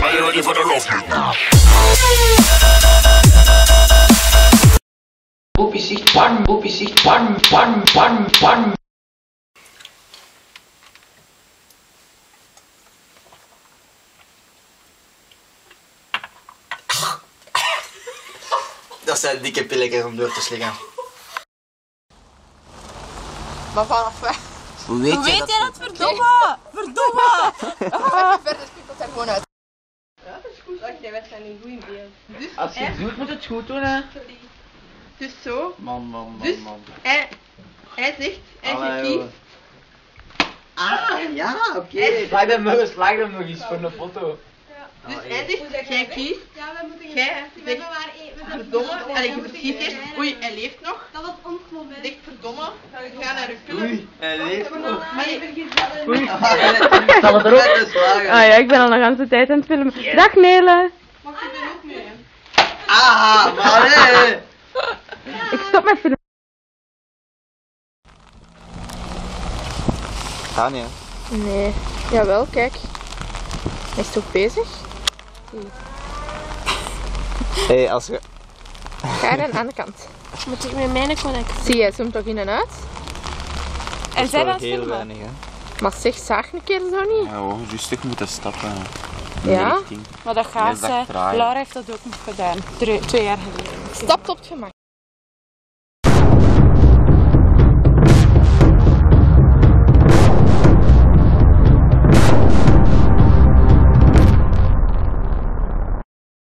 Are you ready for the love hit? Poepie zegt pan, poepie zegt pan, pan, pan, pan. Dat zijn dikke pilletjes om door te slikken. Maar vanaf Hoe weet Hoe je weet dat? jij dat? Verdomme! Verdomme! Verder spiegelt er gewoon uit. Ja, dat is goed. Wacht, jij werd zijn een goeie beeld. Dus, Als je het doet, moet het goed doen, hè. dus zo. Man. Dus hij zegt, hij kiest. Ah, ja, oké. Slag hem nog eens voor een foto. Dus hij zegt, jij kiest. Ja, we moeten Jij zegt verdomme. Allee, je precies eerst, oei, hij leeft nog. Dat was ons moment. Zegt verdomme. Ga naar uw film. Hij leeft nog. Allee, Zal het erop? Ah ja, ik ben al de hele tijd aan het filmen. Dag Nele! mag je er ook mee? Ah, maar nee. Ik stop met filmen. Ga niet, hè. Nee, jawel, kijk. Hij is toch bezig? Hé, als je... Ga dan aan de kant. Moet ik met mijn connecten? Zie jij zoomt toch in en uit? En zij aan het heel filmen. weinig, hè. Maar zeg, zaag een keer zo niet. Ja, hoor, rustig moeten stappen. Ja? Maar dat gaat Heel zacht zij. draaien. Laura heeft dat ook nog gedaan. 2 jaar geleden. Stapt op het gemak.